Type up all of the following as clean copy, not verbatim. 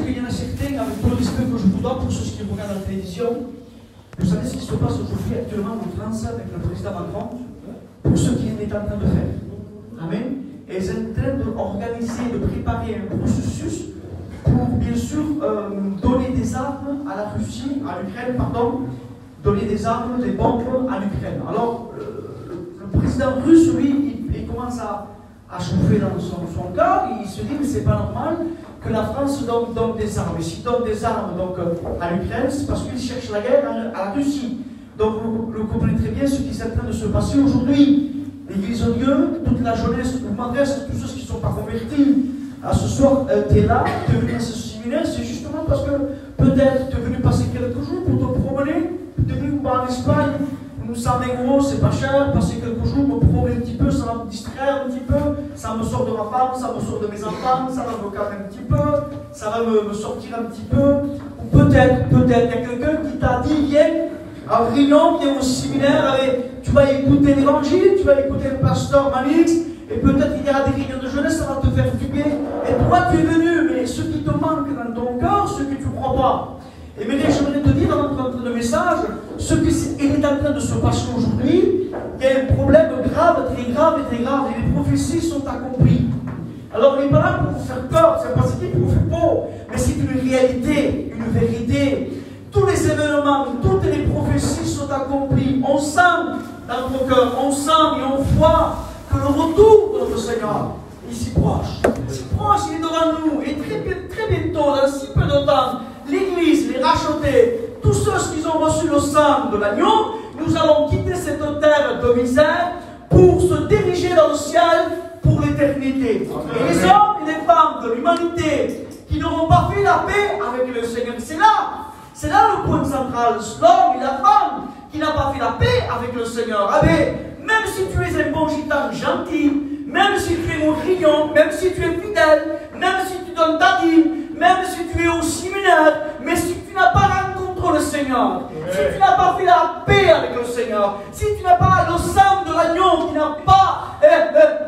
qu'il y en a certains, avec tout le respect que je vous donne pour ceux qui regardent la télévision, vous savez ce qui se passe aujourd'hui actuellement en France avec le président Macron, pour ce qu'il est en train de faire. Amen. Et ils sont en train d'organiser, de préparer un processus pour, bien sûr, donner des armes à la Russie, à l'Ukraine, pardon, donner des armes, des bombes à l'Ukraine. Alors, le président russe, lui, il commence à chauffer dans son cœur, il se dit que c'est pas normal que la France donne des armes. Et s'il donne des armes donc, à l'Ukraine, c'est parce qu'il cherche la guerre à la Russie. Donc vous comprenez très bien ce qui est en train de se passer aujourd'hui. L'Église de Dieu, toute la jeunesse, vous m'adresse à tous ceux qui ne sont pas convertis. Ce soir, tu es là, tu es venu à ce séminaire, c'est justement parce que peut-être tu es venu passer quelques jours pour te promener, tu es venu en Espagne. Nous sommes gros, c'est pas cher, passer quelques jours, me promener un petit peu, ça va me distraire un petit peu, ça me sort de ma femme, ça me sort de mes enfants, ça va me calmer un petit peu, ça va me sortir un petit peu. Ou peut-être, il y a quelqu'un qui t'a dit, viens à Réunion, viens au séminaire, tu vas écouter l'évangile, tu vas écouter le pasteur Manix, et peut-être il y aura des réunions de jeunesse, ça va te faire du bien. Et toi, tu es venu, mais ce qui te manque dans ton cœur, ce que tu ne crois pas. Et mais j'aimerais te dire dans notre message, ce qui est en train de se passer aujourd'hui, il y a un problème grave, et les prophéties sont accomplies. Alors il n'est pas là pour vous faire peur, c'est pas ce qui vous fait peur, mais c'est une réalité, une vérité. Tous les événements, toutes les prophéties sont accomplies. On sent dans nos cœurs, on sent et on voit que le retour de notre Seigneur est si proche. Si proche, il est devant nous, et très bientôt, dans si peu de temps, l'Église, les rachetés, tous ceux qui ont reçu le sang de l'agneau, nous allons quitter cette terre de misère pour se diriger dans le ciel pour l'éternité. Et les hommes et les femmes de l'humanité qui n'auront pas fait la paix avec le Seigneur, c'est là le point central. L'homme et la femme qui n'ont pas fait la paix avec le Seigneur. Même si tu es un bon gitan gentil, même si tu es un grillon, même si tu es fidèle, même si tu donnes ta dîme, même si tu es au séminaire, mais si tu n'as pas rencontré le Seigneur, si tu n'as pas fait la paix avec le Seigneur, si tu n'as pas le sang de l'agneau qui n'a pas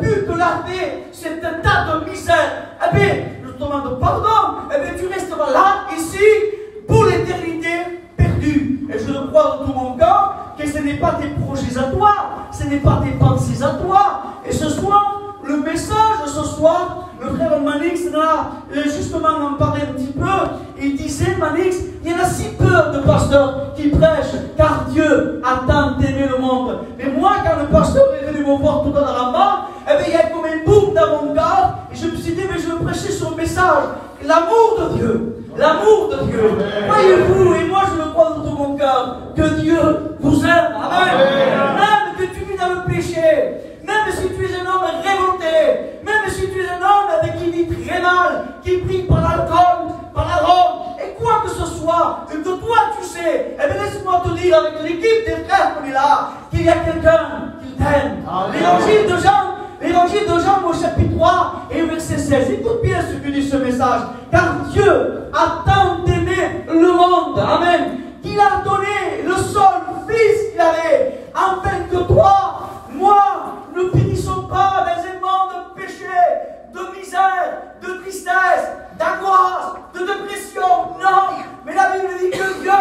pu te laver cet état de misère, je te demande pardon, tu resteras là, ici, pour l'éternité perdue. Et je le crois de tout mon cœur que ce n'est pas tes projets à toi, ce n'est pas tes pensées à toi. Et ce soir, le message de ce soir, le frère Manix là, justement en parlait un petit peu. Il disait, Manix, il y en a si peu de pasteurs qui prêchent, car Dieu a tant aimé le monde. Mais moi, quand le pasteur est venu me voir tout à l'heure en bas, il y a comme un boum dans mon cœur, et je me suis dit, mais je veux prêcher son message, l'amour de Dieu. L'amour de Dieu. Voyez-vous, et moi je le crois de tout mon cœur, que Dieu vous aime. Amen. Même que tu vis dans le péché, même si tu es un homme révolté, même si tu es un homme qui vit très mal, qui prie par l'alcool, par la drogue, et quoi que ce soit, et que toi tu sais, laisse-moi te dire avec l'équipe des frères qu'on est là, qu'il y a quelqu'un qui t'aime. L'évangile de Jean au chapitre 3 et au verset 16. Écoute bien ce que dit ce message. Car Dieu a tant aimé le monde, amen, qu'il a donné le seul Fils qu'il avait, afin que toi, moi, ne finissons pas dans un monde de péché, de misère, de tristesse, d'angoisse, de dépression. Non, mais la Bible dit que Dieu,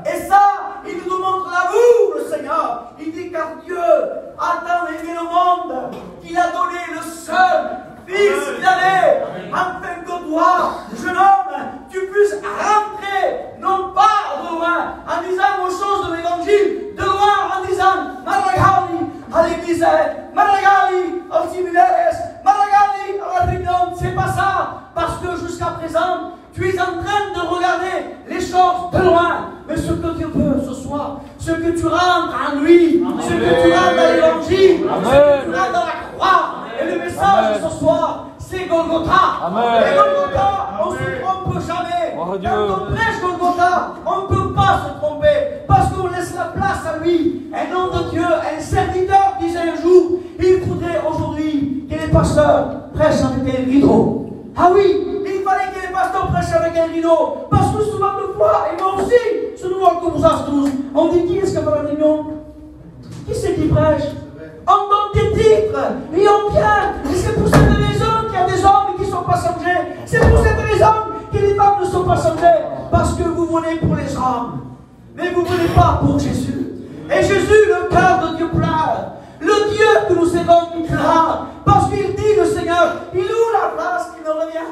et ça, il nous montre l'amour, le Seigneur. Il dit car Dieu a tant aimé le monde qu'il a donné le seul Fils qu'il avait, afin que toi, jeune homme, tu puisses rentrer, non pas de loin, en disant aux choses de l'évangile, de loin en disant Maragali à l'église, Maragali au séminaire, Maragali à la réunion. C'est pas ça, parce que jusqu'à présent, tu es en train de regarder les choses de loin. Mais ce que Dieu veut ce soir, ce que tu rentres en lui, ce que tu rentres dans l'évangile, ce que tu rentres dans la croix. Et le message de ce soir, c'est Golgotha. Et Golgotha, on ne se trompe jamais. Quand on prêche Golgotha, on ne peut pas se tromper, parce qu'on laisse la place à lui. Un homme de Dieu, un serviteur disait un jour, il faudrait aujourd'hui que les pasteurs prêchent avec un rideau. Ah oui, il fallait que les pasteurs prêchent avec un rideau, parce que souvent de fois, et moi aussi, je nous vois comme vous tous, on dit qui est-ce qui va à la réunion? Qui c'est qui prêche? On donne des titres, et on vient. Et c'est pour cette raison qu'il y a des hommes qui sont passagers. C'est pour cette raison que les femmes ne sont pas sauvées parce que vous venez pour les hommes. Mais vous ne venez pas pour Jésus. Et Jésus, le cœur de Dieu pleure. Le Dieu que nous servons, il pleure. Parce qu'il dit, le Seigneur, il est où la place qui me revient?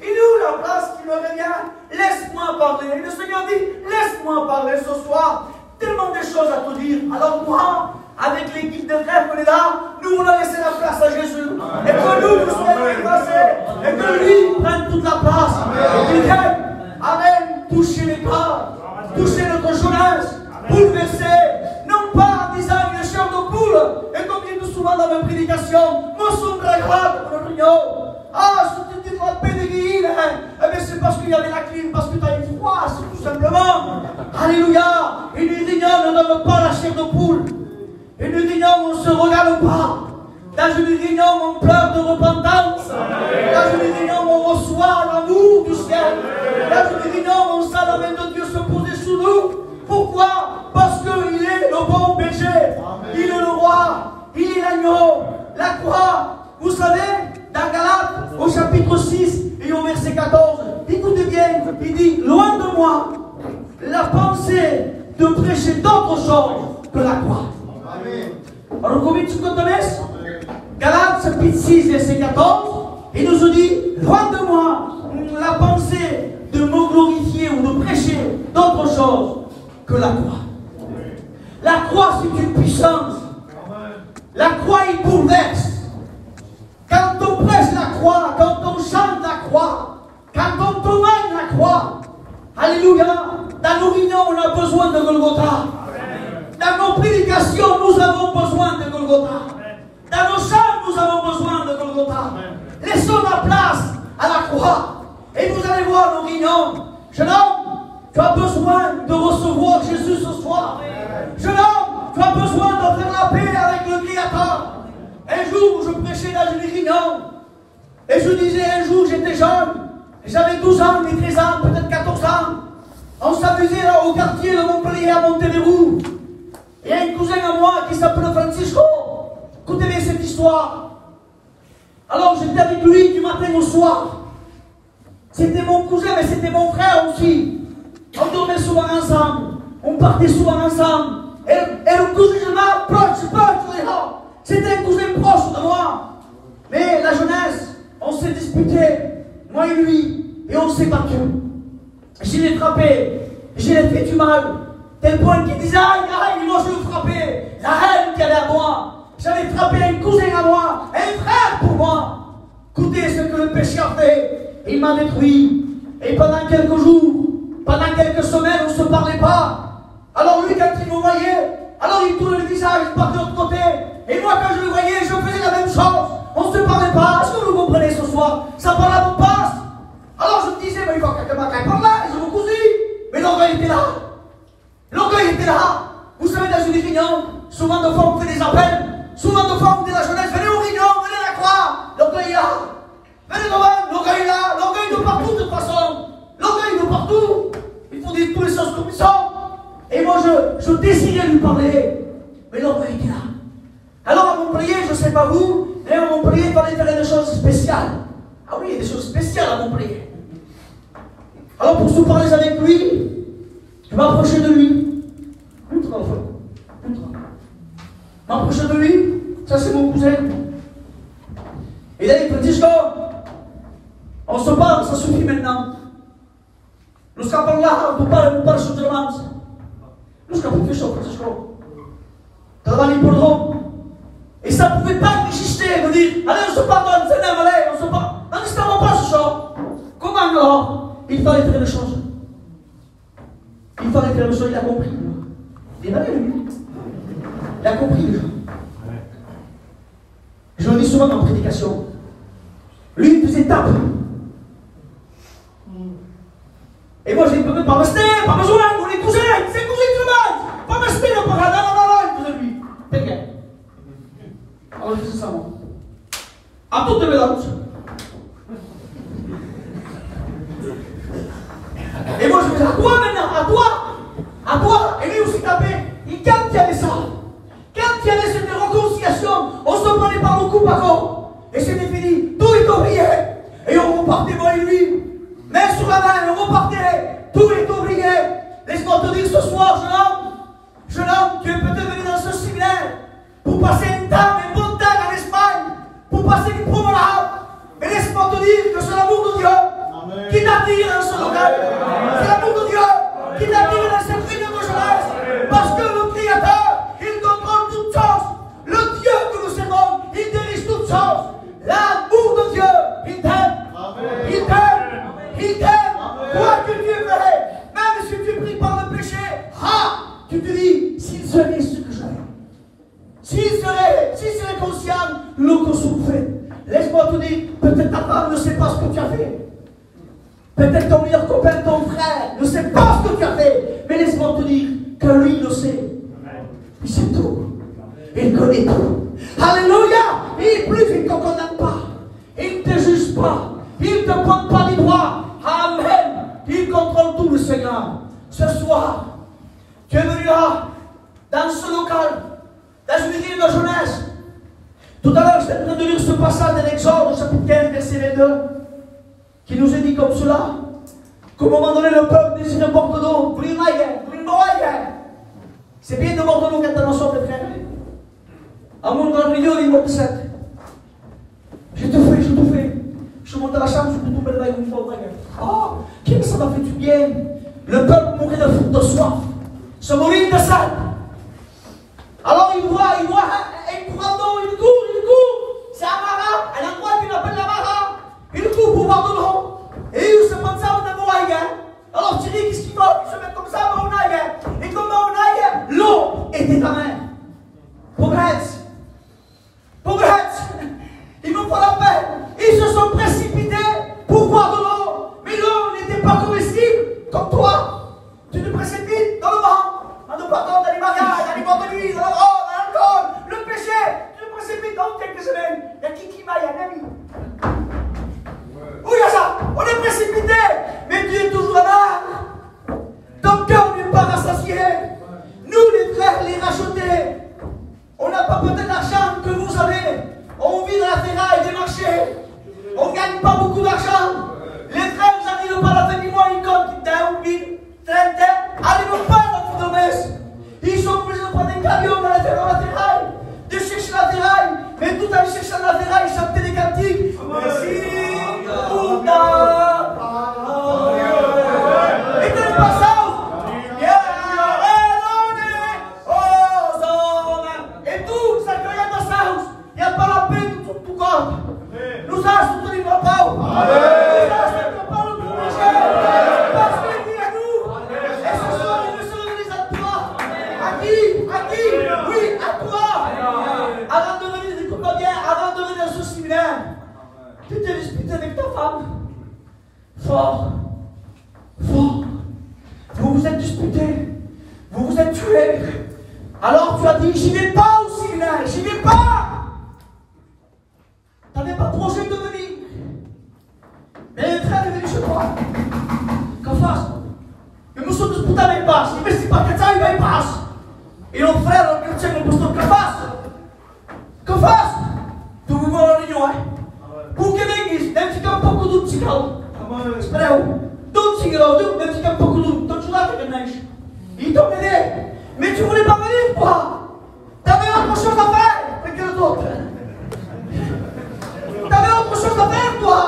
Il est où la place qui me revient? Laisse-moi parler. Et le Seigneur dit, laisse-moi parler ce soir. Tellement de choses à te dire. Alors moi, avec l'équipe de frères qu'on est là, nous voulons laisser la place à Jésus. Et que nous soyons dépassés. Et que lui prenne toute la place. Et qu'il vienne, amen, toucher les corps, toucher notre jeunesse, bouleverser, non pas en disant une chair de poule, et comme je dis souvent dans mes prédications, mon son grave, ah, ce titre de pédéguine, eh bien c'est parce qu'il y avait la clim, parce que tu as une froid, c'est tout simplement. Alléluia. Une réunion ne donne pas la chair de poule. Une réunion où on ne se regarde pas. Dans une réunion où on pleure de repentance. Dans une réunion où on reçoit l'amour du ciel. Dans une réunion où on sent la main de Dieu se poser sous nous. Pourquoi? Parce qu'il est le bon berger. Il est le roi. Il est l'agneau. La croix. Vous savez, dans Galates, au chapitre 6 et au verset 14, écoutez bien, il dit, loin de moi, la pensée de prêcher d'autre chose que la croix. Alors, combien tu connais? Galates, chapitre 6, verset 14, il nous dit, loin de moi, la pensée de me glorifier ou de prêcher d'autre chose que la croix. La croix, c'est une puissance. La croix, il bouleverse. Quand on prêche la croix, quand on chante la croix, quand on témoigne la croix, alléluia, dans nos réunions, on a besoin de Golgotha. Dans nos prédications, nous avons besoin de Golgotha. Dans nos chants, nous avons besoin de Golgotha. Laissons la place à la croix. Et vous allez voir nos réunions. Jeune homme, tu as besoin de recevoir Jésus ce soir. Jeune homme, tu as besoin de faire la paix avec le Créateur. Un jour, je prêchais dans une réunion. Et je disais, un jour, j'étais jeune. J'avais 12 ans, 13 ans, peut-être 14 ans. On s'amusait là au quartier de Montpellier à Monténéroux. Il y a un cousin à moi qui s'appelle Francisco. Écoutez bien cette histoire. Alors, j'étais avec lui du matin au soir. C'était mon cousin, mais c'était mon frère aussi. On dormait souvent ensemble. On partait souvent ensemble. Et le cousin, je m'approche, c'était un cousin proche de moi. Mais la jeunesse, on s'est disputé, moi et lui, et on s'est battu. Je l'ai frappé, je l'ai fait du mal. Tel point qu'il disait, aïe, moi je le frappais. La haine qui allait à moi. J'avais frappé un cousin à moi, un frère pour moi. Écoutez ce que le péché a fait. Il m'a détruit. Et pendant quelques jours, pendant quelques semaines, on ne se parlait pas. Alors lui, quand il me voyait, alors il tournait le visage, il partait de l'autre côté. Et moi, quand je le voyais, je faisais la même chose. On ne se parlait pas. Est-ce que vous comprenez ce soir? Ça parlait à mon passe. Alors je me disais, mais il faut quelqu'un qui parle là, ils ont cousu. Mais l'orgueil était là. L'orgueil était là. Vous savez, dans une réunion, souvent de fois on fait des appels. Souvent de fois on dit à la jeunesse, venez aux réunions, venez à la croix. L'orgueil est là. Venez devant, l'orgueil est là. L'orgueil de partout de toute façon. L'orgueil de partout. Il faut dire toutes les choses comme ils sont. Et moi, je désirais lui parler. Mais l'orgueil était là. Alors à Montpellier, je ne sais pas vous, mais à Montpellier, il fallait faire des choses spéciales. Ah oui, il y a des choses spéciales à Montpellier. Alors pour se parler avec lui, je m'approchais de lui. M'approchais de lui, ça c'est mon cousin. Et là, il me dit, on se parle, ça suffit maintenant. Nous sommes là, on parle sur le monde. Nous sommes fait chaud, Francisco. Devant l'hippodrome. Et ça ne pouvait pas résister de dire, allez, on se pardonne, c'est même, allez, on se pardonne. Non, nous ne pas ce soir. Comment alors? Il fallait faire les choses. Il fallait faire les choses, il a compris. Il est lui. Il a compris déjà. Je le dis souvent en prédication. Lui, il faisait tape. Et moi, j'ai dit, pas rester, pas besoin, on est cousins, c'est cousin tout le monde. Pas rester, le parade, non, il faisait lui. T'inquiète. Alors, je faisais ça, moi. À toutes les mélanges. Et moi, je faisais, à toi maintenant, à toi. Et lui aussi tapait. Et quand il y avait ça, quand il y avait cette réconciliation, on se prenait par le coup par contre. Et c'était fini, tout est oublié. Et on repartait moi et lui, main sur la main. t'établir dans ce local. C'est l'amour de Dieu qui t'établit dans cette réunion de jeunesse. Parce que le Créateur, il contrôle toutes choses. Le Dieu que nous servons, il dirige toutes choses. L'amour de Dieu, il t'aime. Il t'aime. Il t'aime. Quoi que tu ferais, même si tu pries par le péché, tu te dis, s'il serait ce que j'aime. S'il serait conscient, le que je fais. Laisse-moi te dire, peut-être ta femme ne sait pas ce que tu as fait. Peut-être ton meilleur copain, ton frère, ne sait pas ce que tu as fait. Mais laisse-moi te dire que lui le sait. Il sait tout. Il connaît tout. Alléluia. Et plus il ne te condamne pas. Il ne te juge pas. Il ne te pointe pas les doigts. Amen. Il contrôle tout, le Seigneur. Ce soir, tu es venu là, dans ce local, dans une église de jeunesse. Tout à l'heure, j'étais en train de lire ce passage de l'Exode, chapitre 15, verset 22, qui nous est dit comme cela, qu'au moment donné, le peuple désirait boire de l'eau. C'est bien de boire de l'eau quand on en sort, mes frères. À mon grand milieu, il monte 7. J'ai tout fait. Je monte à la chambre, je peux tomber là, une fois. Oh, qu'est-ce que ça m'a fait du bien. Le peuple mourait de soif, se mourir de salle. Alors il voit un courant d'eau, il court. C'est un marin, un endroit qu'il appelle la Mara. Il court pour boire de l'eau. Et il se pense ça, on a mon aïe. Alors tu dis, qu'est-ce qu'il faut? Il se met comme ça, mon aïe. Et comme mon aïe, l'eau était ta main. Pauvrette, il me faut la peine. Ils se sont précipités pour boire de l'eau. Mais l'eau n'était pas comestible, comme toi. Tu te précipites dans le vent, dans le bâton, dans les mariages, dans les boîtes de nuit, dans la drogue, dans l'alcool, le péché. Tu te précipites dans quelques semaines. Il y a qui m'a, il y a un ami. Où il y a ça? On est précipité, mais tu es toujours là. Ton cœur n'est pas rassasié. Nous, les frères, les rachetés, on n'a pas peut-être l'argent que vous avez. On vit dans la ferraille des marchés. On ne gagne pas beaucoup d'argent. Les frères, ils n'arrivent pas à la fin du mois, ils comptent 10, 8, 30, n'arrivent pas dans le domestique. Ils sont obligés de prendre un camion dans la ferraille, de chercher la ferraille. Mais tout en cherchant la ferraille, ils chantaient des cantiques. Merci pour ta parole. Et tu n'es pas ça. Et tout, ça crée dans sa house. Il n'y a pas la paix tout compte. Nous avons soutenu nos pauvres. Nous avons soutenu pas le péché. Parce qu'il dit à nous. Et ce soir, il ne se réalise à toi. À qui? Oui, à toi. Avant de venir, écoute-moi bien, avant de venir à ce séminaire, tu t'es disputé avec ta femme. Fort. Vous vous êtes disputés. Vous vous êtes tués. Alors tu as dit, j'y vais pas au séminaire, j'y vais pas. Tu n'avais pas de projet de venir. Mais un frère est venu chez toi. Qu'en fasse? Et nous sommes disputés avec passe. Il me dit pas que ça, il va y passe. Et mon frère, le chrétien, le pasteur, qu'en fasse? Tu veux voir la réunion, hein? Pour que l'église, même si tu as un peu de cigarro. Spero. Tout cigarro, même si tu as un peu de tout là, tu as ils t'ont aidé. Mais tu ne voulais pas venir, toi. Tu avais autre chose à faire que les autres. Tu avais autre chose à faire, toi.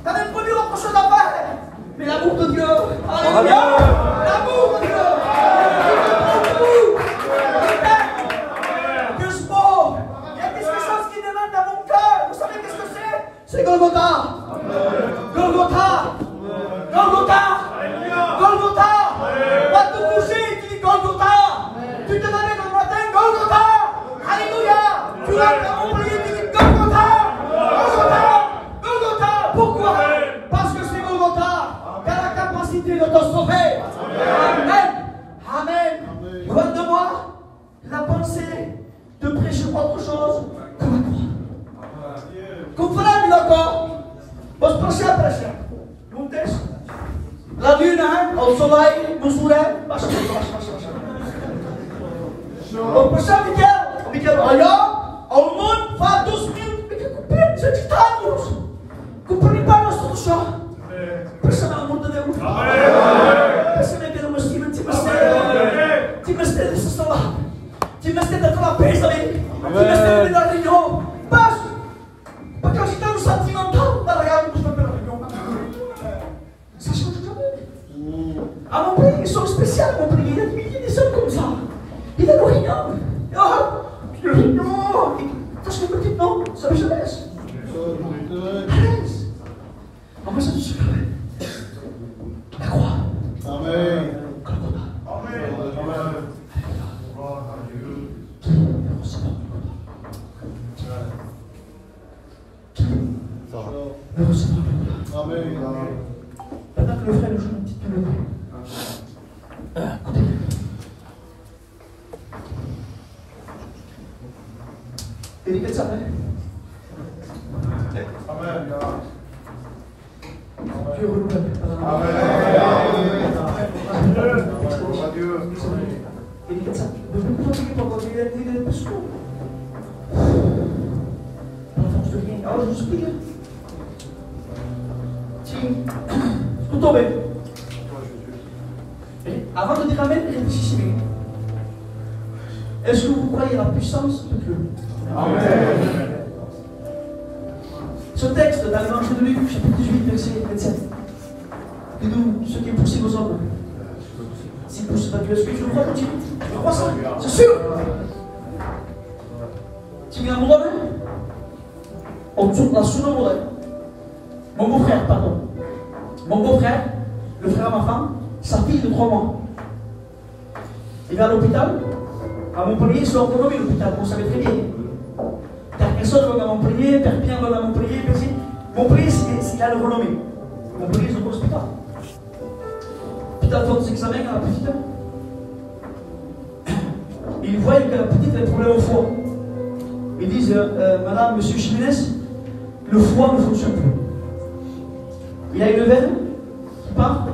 Tu avais promis autre chose à faire. Mais l'amour de Dieu, alléluia, l'amour de Dieu, que ce mot, il y a quelque chose qui demande dans mon cœur. Vous savez qu'est-ce que c'est? C'est Golgotha. Va te coucher, tu dis Golgotha. Tu te réveilles dans le matin, Golgotha. Alléluia. Tu vas à Montpellier, tu dis Golgotha. Pourquoi? Parce que c'est Golgotha qui a la capacité de te sauver. Amen. Loin de moi la pensée de prêcher autre chose que la croix. Comprenez d'accord? Posso prêcher. Não deixa. La lune, au soleil, mesurer, baixa. O pessoal Miquel, olha, ao mundo faz 12 mil, você estamos. Cumprir para nós todos só. Pensa no amor de Deus. Pensa que era uma cima, tinha essa salada, tinha daquela peça ali, tinha da reunião. Mas, porque nós estamos sentimental, da reunião, À Montpellier, ils sont spéciaux à Montpellier. Il y a des milliers de hommes comme ça. Il a le Rignon. Le Rignon. T'as ce que petit nom? Ça me jeunesse. En fait, ça te suffit. La croix. Amen. Amen. Le recevoir. Amen. Pendant que le frère joue une petite mélodie. Écoutez. Et il ça, Amen. Dieu renouvelle. Et il ça. De beaucoup de gens qui il est plus court. Par la force de rien. Alors je vous explique. Tout tombé. Avant de dire Amen, réfléchissez bien. Est-ce que vous croyez à la puissance de Dieu? Amen. Ce texte dans l'évangile de Luc, chapitre 18, verset 27, dit nous, ce qui est poussé aux hommes, s'il pousse pas Dieu, est-ce que tu le crois, petit? Tu le crois ça? C'est sûr! Tu viens à mon domaine? On tourne la sous le modèle. Mon beau-frère, pardon. Mon beau-frère, le frère à ma femme, sa fille de 3 mois. Il va à l'hôpital. À Montpellier, c'est l'autonomie l'hôpital, vous savez très bien. Carcassonne va à Montpellier, Perpignan va à Montpellier, Percy. Montpellier, c'est a le renommé. Montpellier, c'est un hospital. L'hôpital fait des examens à la petite. Ils voient que la petite a des problèmes au foie. Ils disent, Madame, Monsieur Jiménez, le foie ne fonctionne plus. Il a une veine qui part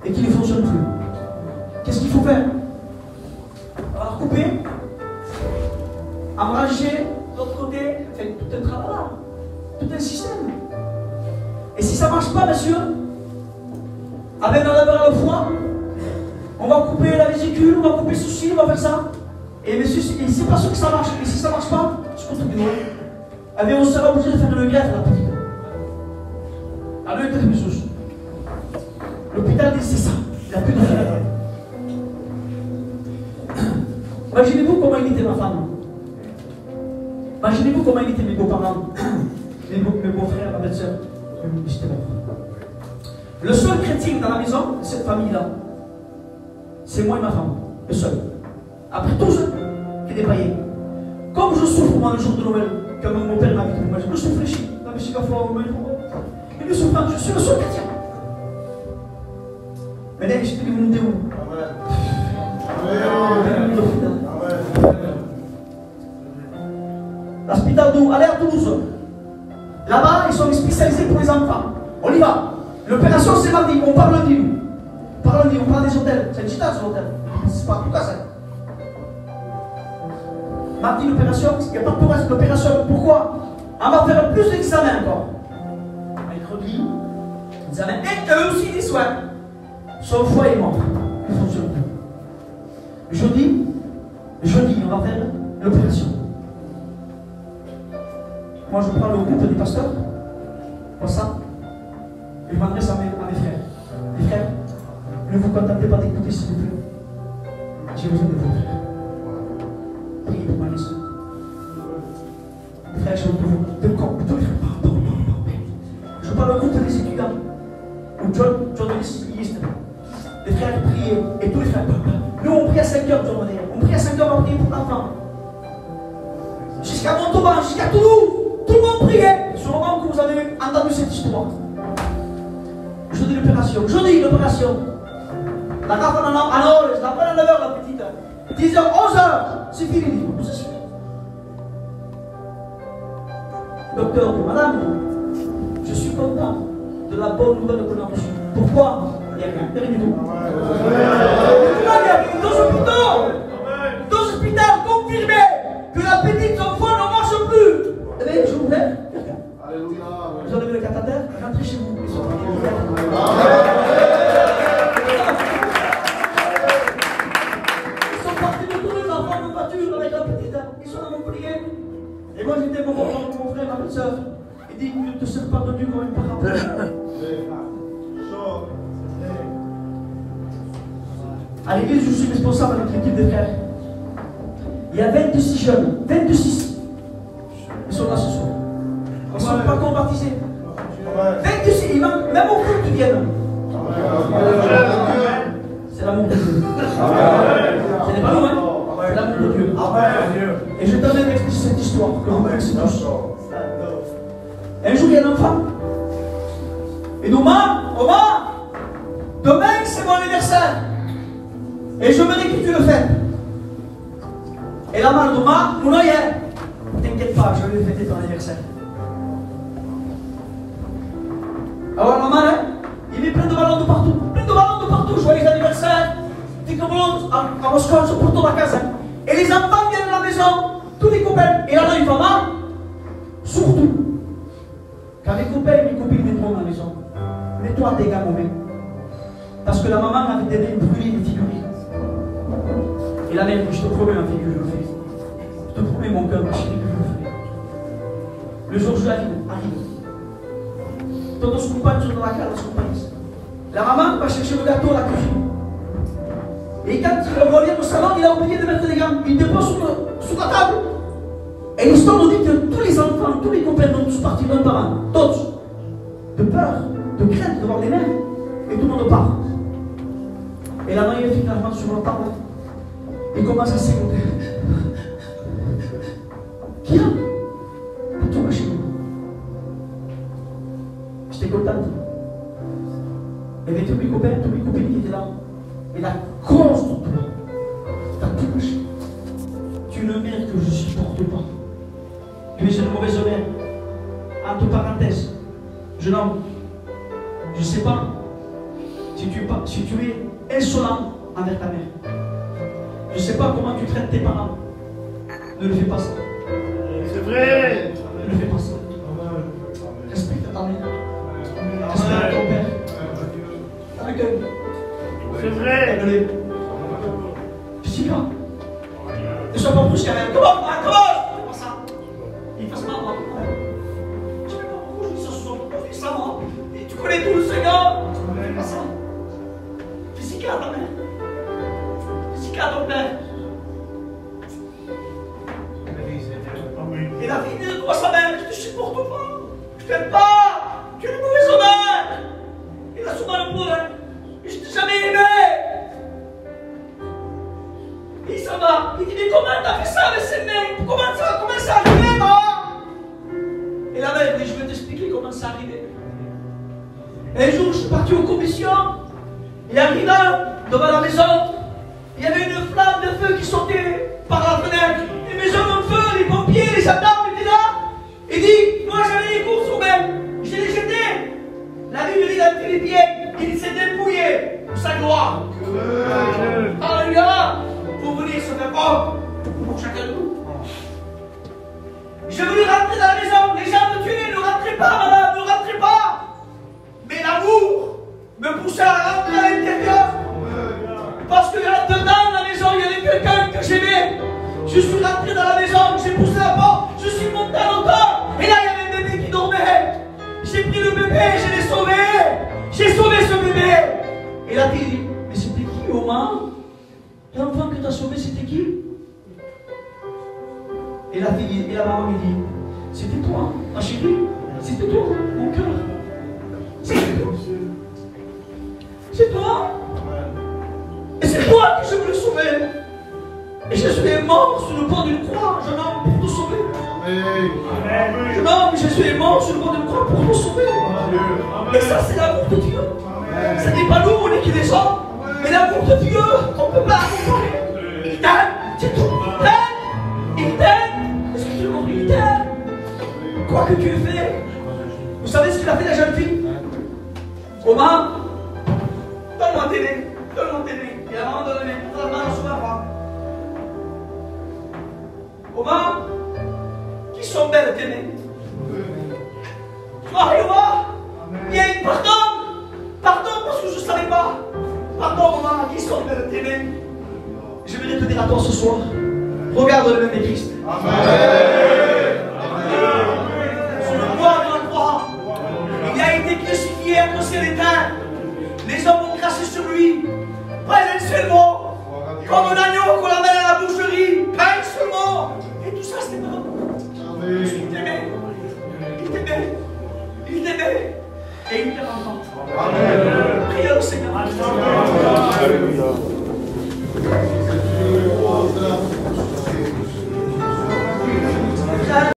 et qui ne fonctionne plus. Qu'est-ce qu'il faut faire? On va la couper, arracher de l'autre côté, faire tout un travail, tout un système. Et si ça ne marche pas, monsieur, avec un laveur à le foie, on va couper la vésicule, on va couper ceci, on va faire ça. Et monsieur, c'est pas sûr que ça marche. Et si ça ne marche pas, je compte que eh bien, on sera obligé de faire une greffe à la petite. Alors, l'hôpital dit c'est ça, il n'y a plus de rien. Imaginez-vous comment il était ma femme. Imaginez-vous comment il était mes beaux-parents, mes beaux-frères, ma belle-sœur. J'étais mort. Le seul chrétien dans la maison, de cette famille-là, c'est moi et ma femme. Le seul. Après tous eux, qui étaient païens. Comme je souffre moi le jour de Noël, comme mon père m'a dit, moi je me suis réfléchi. Je suis il me souffre, je suis le seul chrétien. Mais là, je te dis, vous nous dites où? L'hôpital d'où? Allez à Toulouse. Là-bas, ils sont spécialisés pour les enfants. On y va. L'opération, c'est mardi. On parle lundi, nous. On parle lundi, on parle des hôtels. C'est un petit tas, ce hôtel. C'est pas tout cas, ça. Mardi, l'opération, il n'y a pas de progrès, l'opération. Pourquoi? On va faire plus d'examens encore. Mercredi, examen. Et eux aussi, des soins. Son foie est mort. Il fonctionne plus. Jeudi, on va faire l'opération. Moi, je prends le groupe des pasteurs, comme ça, et je m'adresse à mes frères. Les frères, ne vous contentez pas d'écouter, s'il vous plaît. J'ai besoin de vous, frères. Priez pour ma maison. Les frères, j'ai besoin de vous. De corps, plutôt les frères. Je parle au groupe des étudiants. Ou John de l'East. Les frères priaient, et tous les frères. Nous, on prie à 5 heures, on prie à 5 heures, on prie pour l'enfant. Jusqu'à Montauban, jusqu'à Toulouse. Tout le monde priait sur le moment que vous avez entendu cette histoire. Jeudi l'opération. La carte en or, je l'appelle à 9h la petite. 10h, 11h, c'est fini. C'est fini. Docteur, madame, je suis content de la bonne nouvelle qu'on a reçue. Pourquoi? Il n'y a rien du tout. Dans l'hôpital, confirmé que la petite enfant ne marche plus. Eh bien, je vous lève. Alléluia. Vous enlevez le cathéter, rentrez chez vous. Ils sont partis de Toulouse en prendre une voiture avec la petite. Ils sont à Montpellier. Et moi, j'étais mon frère, ma belle-sœur. Il dit, ne te sers pas de Dieu comme un parapluie. À l'église, je suis responsable avec l'équipe des frères. Il y a 26 jeunes, 26. Ils sont là ce soir. Ils ne sont pas encore baptisés. 26, il manque même au culte qui viennent. C'est l'amour de Dieu. Ce n'est pas nous, hein? C'est l'amour de Dieu. Et je t'amène avec cette histoire que vous connaissez tous. Un jour, il y a un enfant. Et nous, Omar, demain c'est mon anniversaire. Et je me dis que tu le fais. Et la main d'Omar, mon oeil, t'inquiète pas, je vais fêter ton anniversaire. Alors la main, il met plein de ballons de partout. Plein de ballons de partout, joyeux anniversaire. Des ballons à Moscou, pour toute la casa. Et les enfants viennent à la maison, tous les copains. Et là, il va mal, surtout. Quand les copains et les copines viendront à la maison, mets-toi des gars mauvais. Parce que la maman avait donné une brûlée, une figurine. Et la mère dit, je te promets ma fille que je le fais. Je te promets mon cœur, ma chérie, que je le fais. Le jour J arrive. Todos os companheiros sont dans la cale, son pays. La maman va chercher le gâteau à la cuisine. Et quand il revient au salon, il a oublié de mettre les gants. Il dépose sur la table. Et l'histoire nous dit que tous les enfants, tous les copains sont tous partis d'un par un. Tous. De peur, de crainte de voir les mères. Et tout le monde part. Et la mère est finalement sur la table. Et commence à s'écouter. Qui a? Pas toi, ma chérie. J'étais contente. Il y avait tous mes copains, tous mes copines qui étaient là. Et la cause de toi, t'as tout lâché. Tu es une mère que je ne supporte pas. Tu es une mauvaise mère. Entre parenthèses, jeune homme, je ne sais pas si tu es insolent envers ta mère. Je ne sais pas comment tu traites tes parents. Ne le fais pas ça. C'est vrai. Ne le fais pas ça. Respecte ta mère. Respecte ton père. Accueille. C'est vrai. Jessica. Ne sois pas plus qu'à même. Comment? Fais pas ça. Il fasse mal. Je ne sais pas pourquoi je dis ça souvent. Pourquoi je dis ça, moi? Et tu connais tout le Seigneur. Fais pas ça. Jessica, ta mère. Jessica, ton père. Et la fille de toi, sa mère. Je te supporte pas. Je t'aime pas. Tu es une mauvaise mère. Il a souvent le problème. Je t'ai jamais aimé. Il s'en va. Il dit, mais comment t'as fait ça avec ces mecs? Comment ça arrivé, moi? Et la mère dit, je vais t'expliquer comment ça arrivé. Un jour, je suis parti aux commissions. Et arrivant devant la maison, il y avait une flamme de feu qui sortait par la fenêtre. Les maisons en feu, les pompiers, les gendarmes étaient là. Il dit, moi j'avais les courses aux mains. Je les jetais. La Bible dit, il a pris les pieds. Il s'est dépouillé pour sa gloire. Alléluia. Pour venir se faire propre pour chacun de nous. Je voulais rentrer dans la maison. Les gens me tuaient. Ne rentrez pas, madame. Ne rentrez pas. Mais l'amour me poussait à rentrer à l'intérieur. Parce que là, dedans, dans la maison, il y avait quelqu'un que j'aimais. Je suis rentré dans la maison. J'ai poussé la porte. Je suis monté à l'auteur. Et là, il y avait un bébé qui dormait. J'ai pris le bébé. Je l'ai sauvé. J'ai sauvé ce bébé. Et la fille dit, mais c'était qui, Omar? L'enfant que tu as sauvé, c'était qui? Et la fille, et la maman me dit, c'était toi, ma chérie. C'était toi, mon cœur. C'était toi. C'est toi. Et c'est toi que je voulais sauver. Et je suis mort sur le bord d'une croix, jeune homme, pour te sauver. Jeune homme, je suis mort sur le bord d'une croix pour te sauver. Et ça, c'est l'amour de Dieu. Ce n'est pas nous, on est qui les gens. Mais l'amour de Dieu, on ne peut pas comparer. Il t'aime, c'est tout. Il t'aime. Est-ce que tu l'as compris? Il t'aime. Quoi que tu aies fait. Vous savez ce qu'il a fait, la jeune fille? Omar, donne-moi tes mains. Donne-moi tes mains. Et la maman donne les mains. La main sur la voix. Omar, qui sont belles tes mains? Marie, Omar, viens, pardon. Pardon parce que je ne savais pas. Pardon, maman, qui sont belles tes mains? Je vais te dire à toi ce soir. Regarde le même de Christ. Sur le bois de la croix, il a été crucifié entre ciel et terre. Les hommes ont craché sur lui. Pas un seul mot. Alléluia.